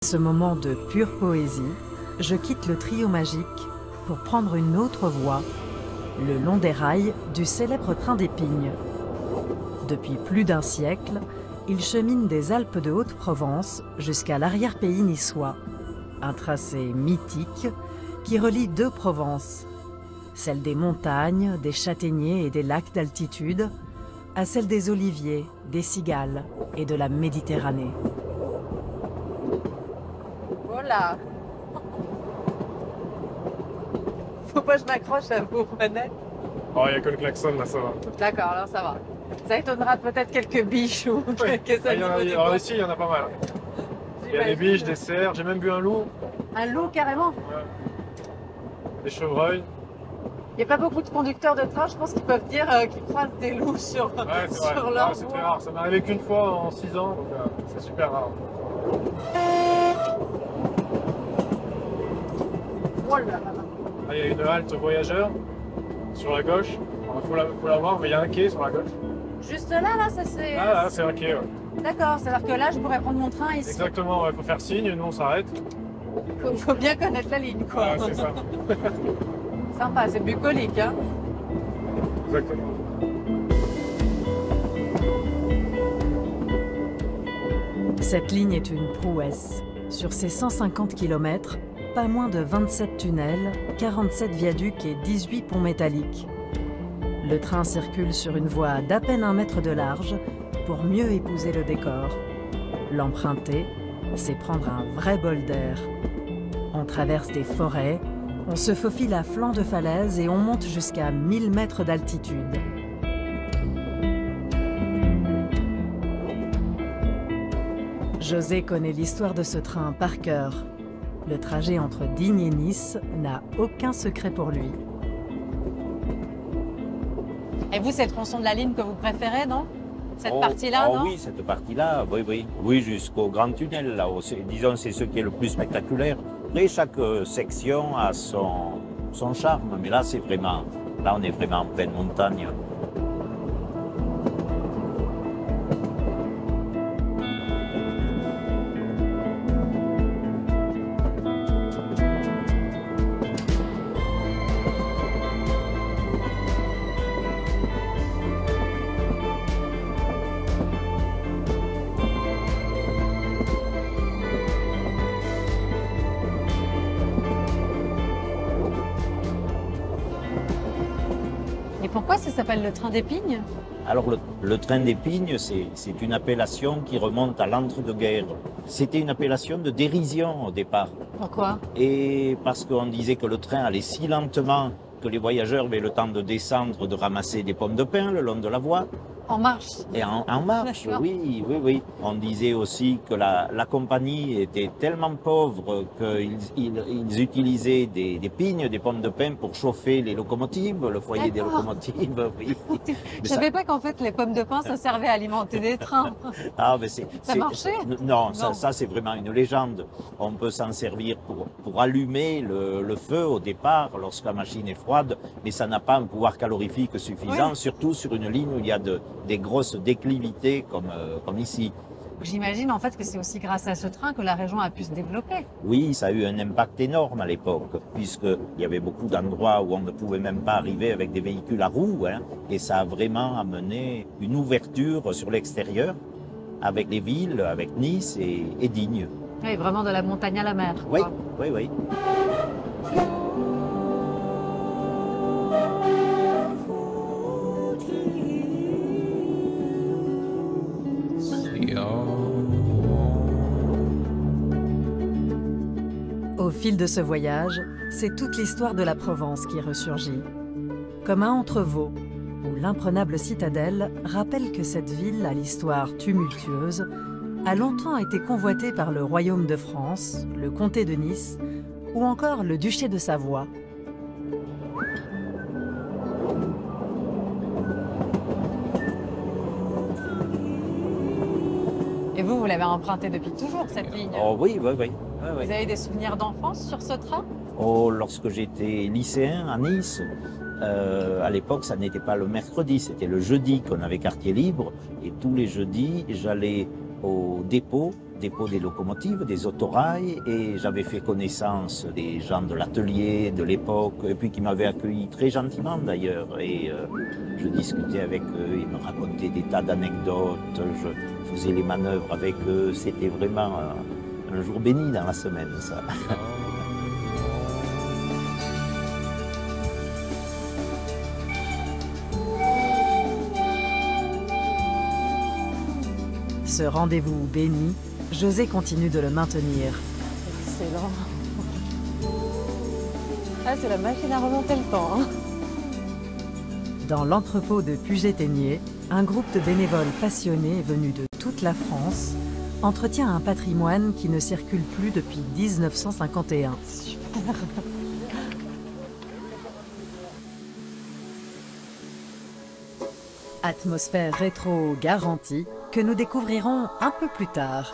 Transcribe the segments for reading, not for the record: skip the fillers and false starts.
Ce moment de pure poésie, je quitte le trio magique pour prendre une autre voie, le long des rails du célèbre train des Pignes. Depuis plus d'un siècle, il chemine des Alpes de Haute-Provence jusqu'à l'arrière-pays niçois, un tracé mythique qui relie deux Provences, celle des montagnes, des châtaigniers et des lacs d'altitude, à celle des oliviers, des cigales et de la Méditerranée. Voilà. Faut pas que je m'accroche à vos manettes. Oh, il n'y a que le klaxon, là, ça va. D'accord, alors ça va. Ça étonnera peut-être quelques biches ou quelques animaux. Alors ici, il y en a pas mal. Il y a des biches, des cerfs, j'ai même vu un loup. Un loup, carrément. Ouais. Des chevreuils. Il n'y a pas beaucoup de conducteurs de train, je pense qu'ils peuvent dire qu'ils croisent des loups sur, Ouais, c'est vrai. sur leur C'est voie. très rare. Ça m'est arrivé qu'une fois en 6 ans, donc c'est super rare. Oh là là. Là, il y a une halte voyageurs sur la gauche. Il faut la voir, mais il y a un quai sur la gauche. Juste là, ça c'est... Ah, là, c'est un quai, ouais. D'accord, c'est-à-dire que là, je pourrais prendre mon train ici. Exactement, il faut faire signe, nous on s'arrête. Faut bien connaître la ligne, quoi. Ah, c'est ça. Sympa, c'est bucolique, hein. Exactement. Cette ligne est une prouesse. Sur ces 150 km, pas moins de 27 tunnels, 47 viaducs et 18 ponts métalliques. Le train circule sur une voie d'à peine 1 mètre de large pour mieux épouser le décor. L'emprunter, c'est prendre un vrai bol d'air. On traverse des forêts, on se faufile à flanc de falaise et on monte jusqu'à 1000 mètres d'altitude. José connaît l'histoire de ce train par cœur. Le trajet entre Digne et Nice n'a aucun secret pour lui. Et vous, c'est le tronçon de la ligne que vous préférez, non? Cette partie-là, non? Oui, cette partie-là, oui. Oui, jusqu'au grand tunnel, là. Disons, c'est ce qui est le plus spectaculaire. Après, chaque section a son charme, mais là, là, on est vraiment en pleine montagne. Et pourquoi ça s'appelle le train des Pignes? Alors, le train des Pignes, c'est une appellation qui remonte à l'entre-deux-guerres. C'était une appellation de dérision au départ. Pourquoi? Et parce qu'on disait que le train allait si lentement que les voyageurs avaient le temps de descendre, de ramasser des pommes de pin le long de la voie. En marche. Et en marche, D'accord. oui. On disait aussi que la compagnie était tellement pauvre qu'ils utilisaient des pignes, des pommes de pin pour chauffer les locomotives, le foyer des D'accord. locomotives. Oui. Je savais pas qu'en fait les pommes de pin ça servait à alimenter des trains. Ah, mais Ça marchait? Non, Non. ça c'est vraiment une légende. On peut s'en servir pour allumer le feu au départ lorsque la machine est froide, mais ça n'a pas un pouvoir calorifique suffisant, Oui. surtout sur une ligne où il y a des grosses déclivités comme ici. J'imagine en fait que c'est aussi grâce à ce train que la région a pu se développer. Oui, ça a eu un impact énorme à l'époque, puisqu'il y avait beaucoup d'endroits où on ne pouvait même pas arriver avec des véhicules à roues, hein, et ça a vraiment amené une ouverture sur l'extérieur avec les villes, avec Nice et Digne. Oui, vraiment de la montagne à la mer. Oui, quoi. oui. Au fil de ce voyage, c'est toute l'histoire de la Provence qui ressurgit. Comme un entrevaux, où l'imprenable citadelle rappelle que cette ville à l'histoire tumultueuse a longtemps été convoitée par le royaume de France, le comté de Nice ou encore le duché de Savoie. Et vous l'avez emprunté depuis toujours cette ligne. Oh oui. Vous avez des souvenirs d'enfance sur ce train? Oh, lorsque j'étais lycéen à Nice, à l'époque, ça n'était pas le mercredi, c'était le jeudi qu'on avait quartier libre. Et tous les jeudis, j'allais au dépôt des locomotives, des autorails, et j'avais fait connaissance des gens de l'atelier de l'époque, et puis qui m'avaient accueilli très gentiment d'ailleurs. Et je discutais avec eux, ils me racontaient des tas d'anecdotes, je faisais les manœuvres avec eux. C'était vraiment un jour béni dans la semaine, ça. Ce rendez-vous béni, José continue de le maintenir. Excellent. Ah, c'est la machine à remonter le temps. Hein. Dans l'entrepôt de Puget-Théniers, un groupe de bénévoles passionnés venus de toute la France entretient un patrimoine qui ne circule plus depuis 1951. Super. Atmosphère rétro garantie que nous découvrirons un peu plus tard.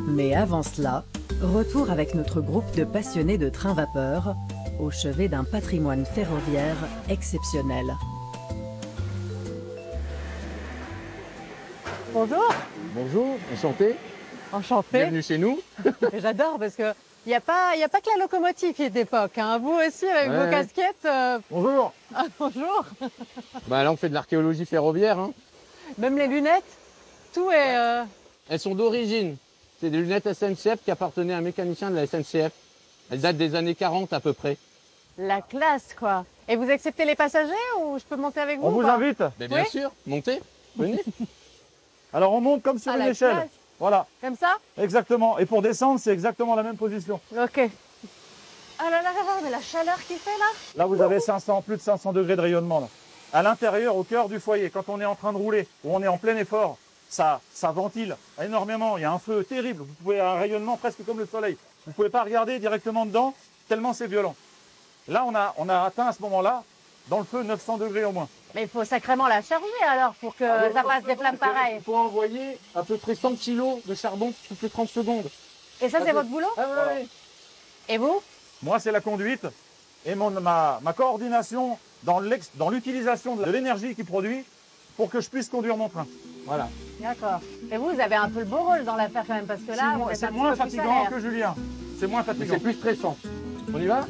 Mais avant cela, retour avec notre groupe de passionnés de train-vapeur au chevet d'un patrimoine ferroviaire exceptionnel. Bonjour. Bonjour, enchanté. Enchanté. Bienvenue chez nous. J'adore parce que il n'y a pas que la locomotive qui est d'époque. Hein. Vous aussi avec vos casquettes. Bonjour. Ah, bonjour. Bah là, on fait de l'archéologie ferroviaire. Hein. Même les lunettes, tout est. Elles sont d'origine. C'est des lunettes SNCF qui appartenaient à un mécanicien de la SNCF. Elles datent des années 40 à peu près. La classe, quoi. Et vous acceptez les passagers ou je peux monter avec vous? On ou vous pas? invite. Mais bien Oui. sûr, montez, venez. Alors on monte comme sur Ah, une la échelle. classe. Voilà, Comme ça? exactement. Et pour descendre, c'est exactement la même position. Ok. Ah là là là là, mais la chaleur qu'il fait là. Là, vous avez plus de 500 degrés de rayonnement. Là. À l'intérieur, au cœur du foyer, quand on est en train de rouler, ou on est en plein effort, ça ventile énormément. Il y a un feu terrible. Vous pouvez un rayonnement presque comme le soleil. Vous ne pouvez pas regarder directement dedans, tellement c'est violent. Là, on a atteint à ce moment-là, dans le feu, 900 degrés au moins. Mais il faut sacrément la charger alors pour que ça fasse des flammes pareilles. Il faut envoyer à peu près 100 kg de charbon toutes les 30 secondes. Et ça, c'est votre boulot? Ah ouais. Et vous? Moi, c'est la conduite et ma coordination dans l'utilisation de l'énergie qu'il produit pour que je puisse conduire mon train. Voilà. D'accord. Et vous avez un peu le beau rôle dans l'affaire quand même parce que là, vous êtes C'est un moins petit peu plus fatigant salaire. que Julien. C'est moins Mais fatigant. c'est plus stressant. On y va?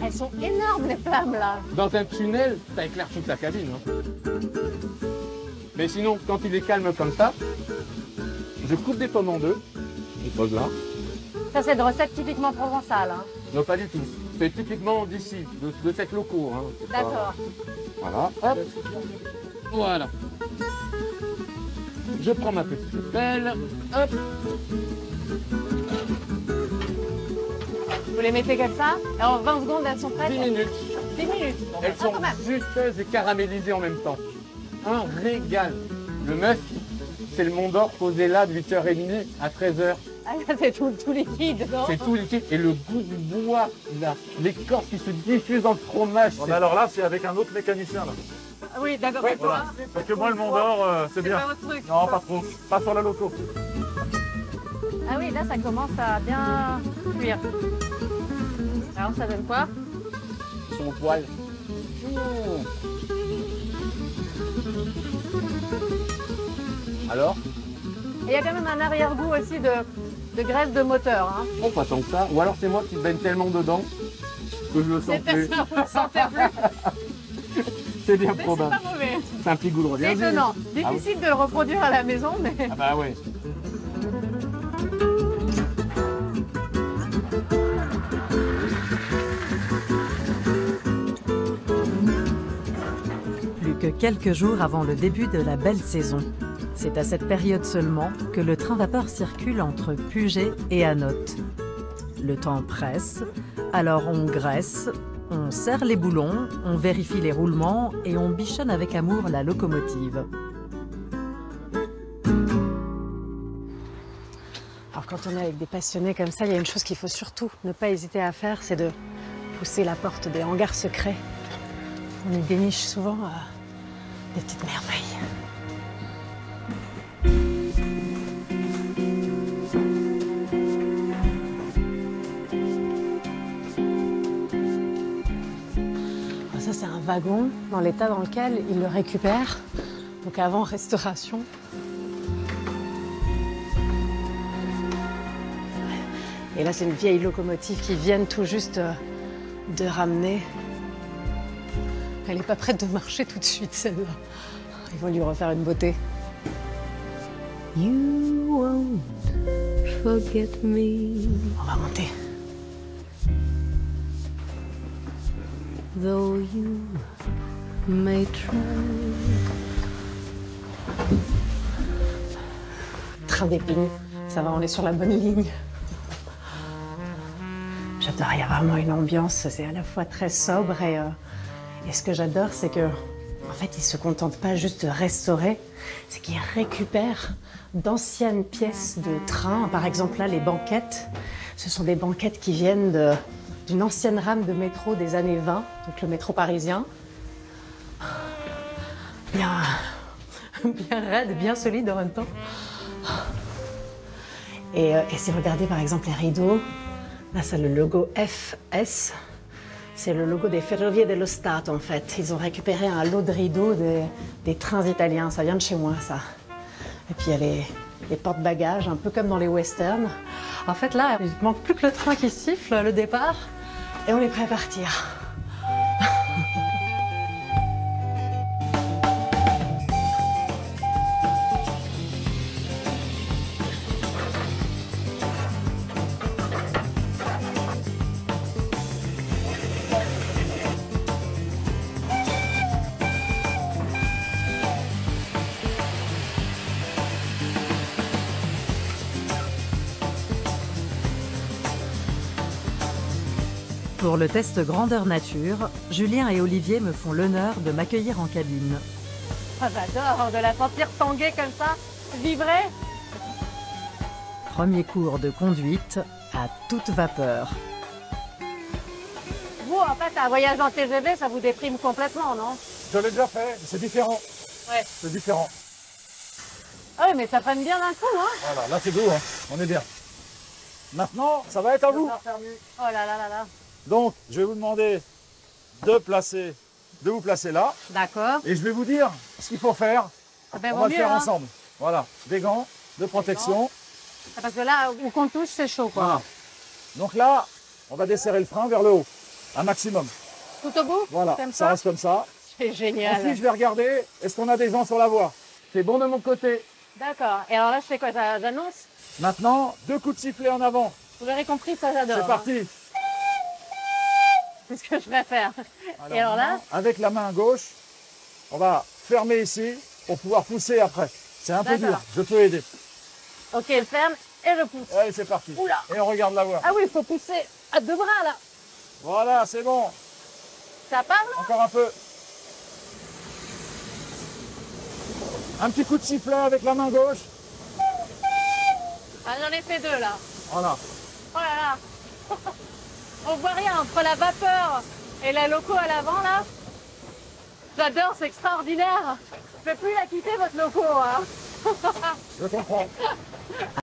Elles sont énormes les flammes là. Dans un tunnel, ça éclaire toute la cabine. Hein. Mais sinon, quand il est calme comme ça, je coupe des pommes en deux. Je pose là. Ça, c'est une recette typiquement provençale. Hein. Non, pas du tout. C'est typiquement d'ici, de cette locaux. Hein. C'est pas- D'accord. Voilà. Hop. Voilà. Je prends ma petite pelle. Hop. Vous les mettez comme ça et en 20 secondes, elles sont prêtes. 10 minutes. 10 minutes. Elles Ah, sont quand même. juteuses et caramélisées en même temps. Un régal. Le musc, c'est le Mont d'Or posé là de 8h30 à 13h. Ah, là, c'est tout liquide dedans. C'est tout liquide. Et le goût du bois, l'écorce qui se diffuse dans le fromage. Bon, alors là, c'est avec un autre mécanicien. Là. Ah oui, d'accord. Ouais, Voilà. Parce que moi, le Mont d'Or, c'est C'est bien. pas votre truc. Non, pas trop. Pas sur la loco. Ah oui, là, ça commence à bien cuire. Alors, ça donne quoi? Son poil. Alors, Et il y a quand même un arrière-goût aussi de graisse de moteur. Hein. on pas tant que ça. Ou alors c'est moi qui baigne tellement dedans que je le sens C'est plus. ça, vous le sentez plus. C'est bien Mais c'est probable. pas mauvais. C'est un petit goût de C'est revient. étonnant. Difficile de le reproduire à la maison, mais. Ah bah ouais. Plus que quelques jours avant le début de la belle saison. C'est à cette période seulement que le train-vapeur circule entre Puget et Anote. Le temps presse, alors on graisse, on serre les boulons, on vérifie les roulements et on bichonne avec amour la locomotive. Alors quand on est avec des passionnés comme ça, il y a une chose qu'il faut surtout ne pas hésiter à faire, c'est de pousser la porte des hangars secrets. On y déniche souvent des petites merveilles. Ça, c'est un wagon dans l'état dans lequel ils le récupèrent, donc avant restauration. Et là, c'est une vieille locomotive qu'ils viennent tout juste de ramener. Elle n'est pas prête de marcher tout de suite, celle-là. Ils vont lui refaire une beauté. You won't forget me, On va monter. though you may try. Train d'épines, ça va, on est sur la bonne ligne. J'adore, il y a vraiment une ambiance, c'est à la fois très sobre et ce que j'adore, c'est que en fait, ils se contentent pas juste de restaurer, c'est qu'ils récupèrent d'anciennes pièces de train. Par exemple, là, les banquettes, ce sont des banquettes qui viennent d'une ancienne rame de métro des années 20, donc le métro parisien. Bien raide, bien solide en même temps. Et si vous regardez par exemple les rideaux, là c'est le logo FS, c'est le logo des Ferrovie dello Stato en fait. Ils ont récupéré un lot de rideaux des trains italiens, ça vient de chez moi ça. Et puis il y a les porte-bagages, un peu comme dans les westerns. En fait là, il ne manque plus que le train qui siffle, le départ, et on est prêt à partir. Pour le test grandeur nature, Julien et Olivier me font l'honneur de m'accueillir en cabine. Ah, j'adore de la sentir tanguer comme ça, vibrer. Premier cours de conduite à toute vapeur. Vous, en fait, un voyage en TGV, ça vous déprime complètement, non? Je l'ai déjà fait, c'est différent. Ouais. C'est différent. Ah oui, mais ça prenne bien d'un coup, hein? Voilà, là c'est beau, hein. On est bien. Maintenant, ça va être à vous. Oh là là là là. Donc, je vais vous demander de vous placer là. D'accord. Et je vais vous dire ce qu'il faut faire. Ben, On vaut va le mieux, faire hein. ensemble. Voilà, des gants de protection. Ah, parce que là, où qu'on touche, c'est chaud, quoi. Voilà. Donc là, on va desserrer le frein vers le haut, un maximum. Tout au bout? Voilà, Comme ça reste comme ça. C'est génial. Ensuite, je vais regarder, est-ce qu'on a des gens sur la voie? C'est bon de mon côté. D'accord. Et alors là, je fais quoi? J'annonce? Maintenant, 2 coups de sifflet en avant. Vous l'aurez compris, ça j'adore. C'est parti. C'est ce que je préfère. Et alors là? maintenant, avec la main gauche, on va fermer ici pour pouvoir pousser après. C'est un peu dur, D'accord. je peux aider. Ok, je ferme et je pousse. Allez, c'est parti. Oula. Et on regarde la voie. Ah oui, il faut pousser à 2 bras, là. Voilà, c'est bon. Ça part, là? Encore un peu. Un petit coup de sifflet avec la main gauche. Ah, j'en ai fait 2, là. Voilà. Oh là là. On voit rien entre la vapeur et la loco à l'avant, là. J'adore, c'est extraordinaire. Je peux plus la quitter, votre loco, hein. Je comprends.